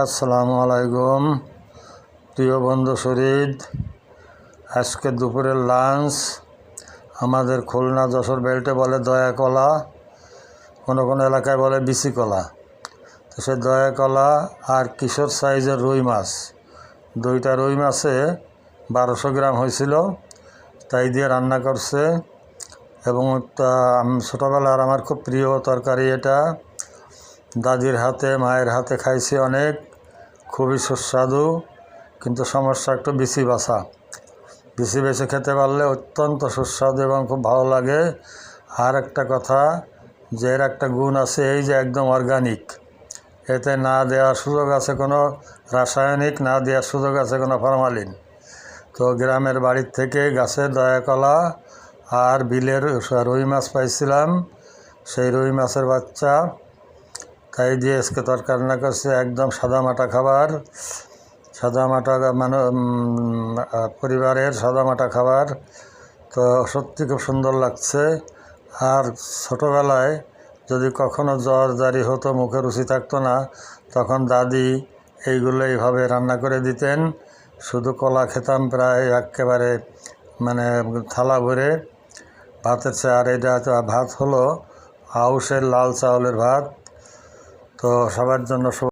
আসসালামু আলাইকুম প্রিয় বন্ধু শরীদ। আজকে দুপুরের লাঞ্চ আমাদের খুলনা যশোর বেল্টে বলে দয়া কলা, কোনো কোনো এলাকায় বলে বিচি কলা। তো সে দয়া কলা আর কিশোর সাইজের রুই মাছ, দুইটা রুই মাছে 1200 গ্রাম হয়েছিল, তাই দিয়ে রান্না করছে। এবং ছোটোবেলার আমার খুব প্রিয় তরকারি এটা। দাদির হাতে মায়ের হাতে খাইছি অনেক, খুবই সুস্বাদু। কিন্তু সমস্যা একটু বিচি বাছা, বিচি বেছে খেতে পারলে অত্যন্ত সুস্বাদু এবং খুব ভালো লাগে। আর একটা কথা, যে এর একটা গুণ আছে, এই যে একদম অর্গানিক, এতে না দেওয়ার সুযোগ আছে কোনো রাসায়নিক, না দেওয়ার সুযোগ আছে কোনো ফরমালিন। তো গ্রামের বাড়ির থেকে গাছের দয়া কলা আর বিলের রুই মাছ পাইছিলাম, সেই রুই মাছের বাচ্চা, তাই দিয়ে আজকে তরকারি রান্না করছে। একদম সাদামাটা খাবার, সাদামাটা মানে পরিবারের সাদামাটা খাবার। তো সত্যি খুব সুন্দর লাগছে। আর ছোটোবেলায় যদি কখনো জ্বর জারি হতো, মুখে রুচি থাকতো না, তখন দাদি এইগুলো এইভাবে রান্না করে দিতেন। শুধু কলা খেতাম প্রায় একেবারে মানে থালা ভরে ভাতের চেয়ে। আর এটা ভাত হলো আউশের লাল চাউলের ভাত। তো সবার জন্য